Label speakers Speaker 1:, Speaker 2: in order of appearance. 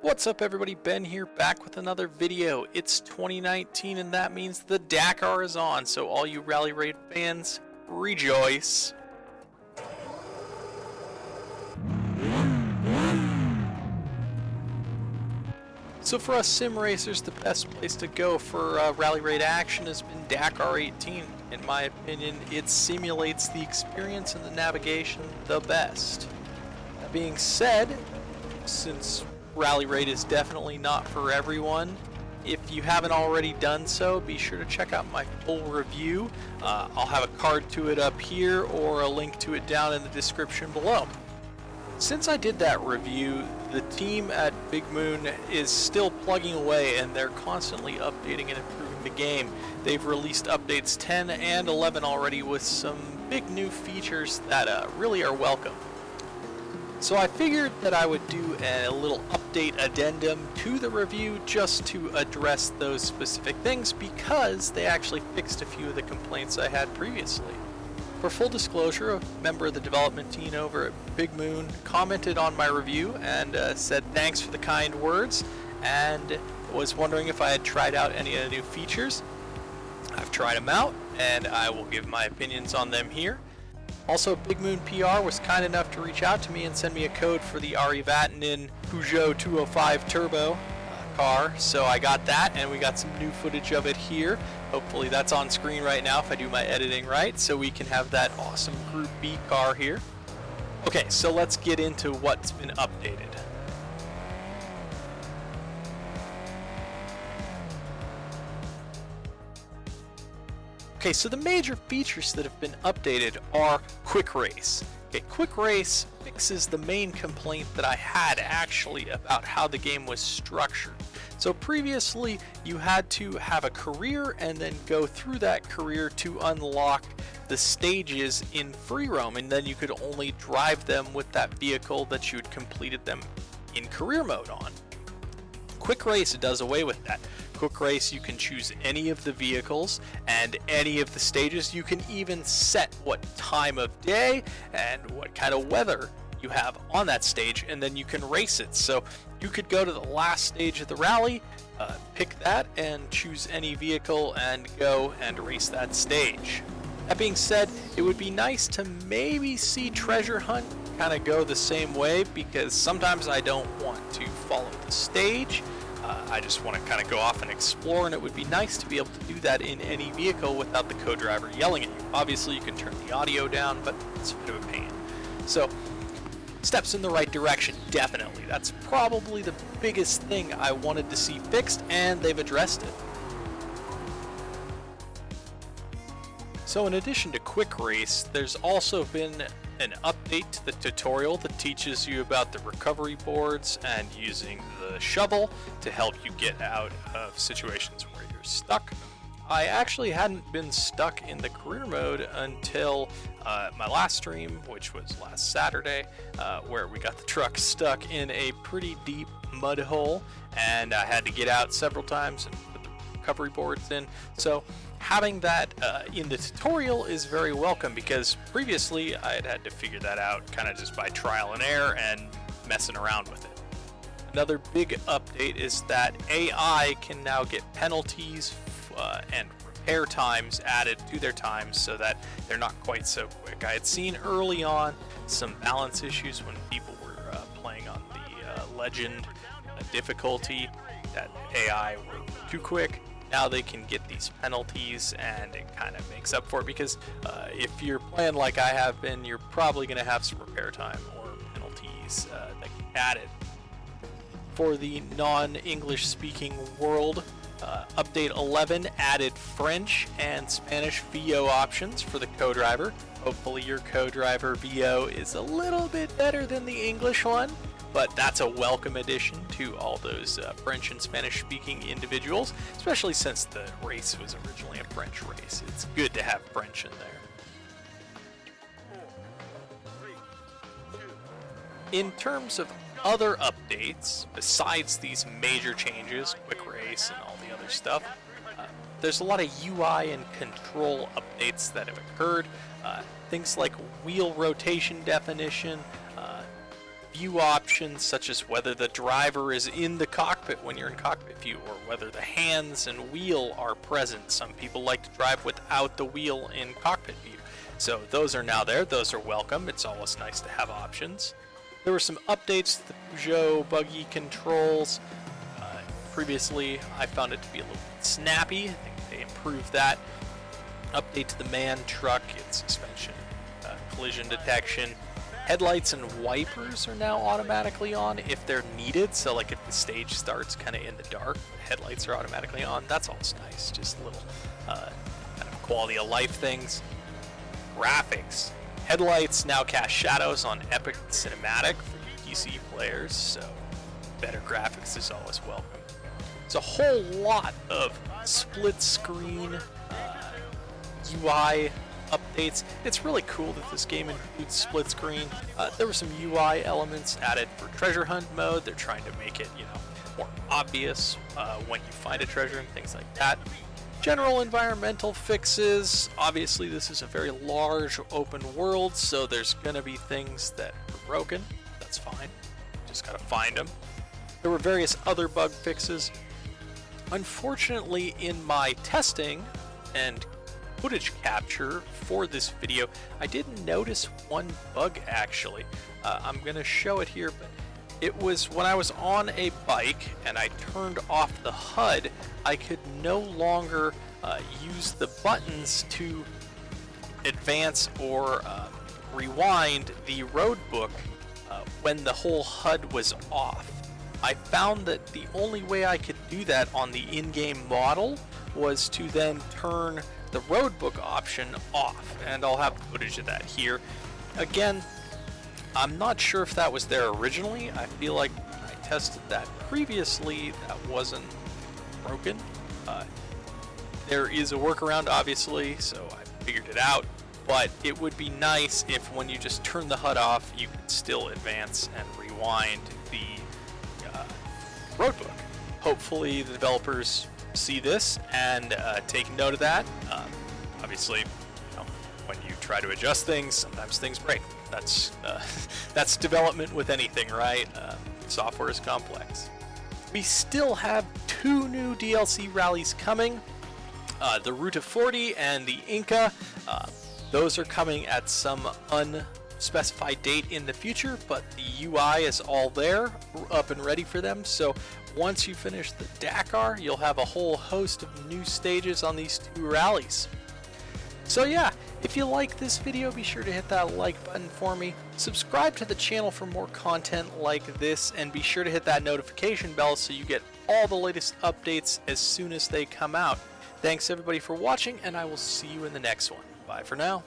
Speaker 1: What's up everybody, Ben here, back with another video. It's 2019 and that means the Dakar is on, so all you Rally Raid fans, rejoice. So for us sim racers, the best place to go for Rally Raid action has been Dakar 18. In my opinion, it simulates the experience and the navigation the best. That being said, since Rally Raid is definitely not for everyone, if you haven't already done so, be sure to check out my full review. I'll have a card to it up here or a link to it down in the description below. Since I did that review, the team at Big Moon is still plugging away and they're constantly updating and improving the game. They've released updates 10 and 11 already with some big new features that really are welcome. So I figured that I would do a little update addendum to the review just to address those specific things because they actually fixed a few of the complaints I had previously. For full disclosure, a member of the development team over at Big Moon commented on my review and said thanks for the kind words and was wondering if I had tried out any of the new features. I've tried them out and I will give my opinions on them here. Also, Big Moon PR was kind enough to reach out to me and send me a code for the Ari Vatanen Peugeot 205 Turbo car, so I got that and we got some new footage of it here. Hopefully that's on screen right now if I do my editing right, so we can have that awesome Group B car here. Okay, so let's get into what's been updated. Okay, so the major features that have been updated are Quick Race. Okay, Quick Race fixes the main complaint that I had actually about how the game was structured. So previously you had to have a career and then go through that career to unlock the stages in free roam, and then you could only drive them with that vehicle that you'd completed them in career mode on. Quick Race does away with that. Quick Race, you can choose any of the vehicles and any of the stages. You can even set what time of day and what kind of weather you have on that stage, and then you can race it. So you could go to the last stage of the rally, pick that and choose any vehicle and go and race that stage. That being said, it would be nice to maybe see Treasure Hunt kind of go the same way, because sometimes I don't want to follow the stage. I just want to kind of go off and explore, and it would be nice to be able to do that in any vehicle without the co-driver yelling at you. Obviously you can turn the audio down, but it's a bit of a pain. So steps in the right direction, definitely. That's probably the biggest thing I wanted to see fixed, and they've addressed it. So in addition to Quick Race, there's also been an update to the tutorial that teaches you about the recovery boards and using the shovel to help you get out of situations where you're stuck. I actually hadn't been stuck in the career mode until my last stream, which was last Saturday, where we got the truck stuck in a pretty deep mud hole and I had to get out several times and put the recovery boards in. So having that in the tutorial is very welcome, because previously I had had to figure that out kind of just by trial and error and messing around with it. Another big update is that AI can now get penalties and repair times added to their times so that they're not quite so quick. I had seen early on some balance issues when people were playing on the Legend difficulty, that AI were too quick. Now they can get these penalties and it kind of makes up for it, because if you're playing like I have been, you're probably going to have some repair time or penalties that get added. For the non-English speaking world, update 11 added French and Spanish VO options for the co-driver. Hopefully your co-driver VO is a little bit better than the English one, but that's a welcome addition to all those French and Spanish speaking individuals, especially since the race was originally a French race. It's good to have French in there. In terms of other updates, besides these major changes, Quick Race and all the other stuff, there's a lot of UI and control updates that have occurred. Things like wheel rotation definition, view options such as whether the driver is in the cockpit when you're in cockpit view, or whether the hands and wheel are present. Some people like to drive without the wheel in cockpit view. So those are now there. Those are welcome. It's always nice to have options. There were some updates to the Peugeot buggy controls. Previously, I found it to be a little snappy. I think they improved that. Update to the MAN truck, its suspension, collision detection. Headlights and wipers are now automatically on if they're needed. So like if the stage starts kind of in the dark, the headlights are automatically on. That's always nice. Just little kind of quality of life things. Graphics. Headlights now cast shadows on Epic Cinematic for PC players, so better graphics is always welcome. There's a whole lot of split screen UI updates. It's really cool that this game includes split screen. There were some UI elements added for treasure hunt mode. They're trying to make it, more obvious when you find a treasure and things like that. General environmental fixes. Obviously, this is a very large open world, so there's gonna be things that are broken. That's fine. Just gotta find them. There were various other bug fixes. Unfortunately, in my testing and footage capture for this video, I did notice one bug actually. I'm gonna show it here, but it was when I was on a bike and I turned off the HUD, I could no longer use the buttons to advance or rewind the road book when the whole HUD was off. I found that the only way I could do that on the in-game model was to then turn the road book option off, and I'll have footage of that here. Again, I'm not sure if that was there originally. I feel like when I tested that previously, that wasn't broken. There is a workaround, obviously, so I figured it out. But it would be nice if when you just turn the HUD off, you could still advance and rewind the roadbook. Hopefully the developers see this and take note of that. Obviously, when you try to adjust things, sometimes things break. That's development with anything, right? Software is complex. We still have 2 new DLC rallies coming. The Route of 40 and the Inca. Those are coming at some unspecified date in the future, but the UI is all there, up and ready for them. So once you finish the Dakar, you'll have a whole host of new stages on these 2 rallies. So yeah, if you like this video, be sure to hit that like button for me. Subscribe to the channel for more content like this, and be sure to hit that notification bell so you get all the latest updates as soon as they come out. Thanks everybody for watching, and I will see you in the next one. Bye for now.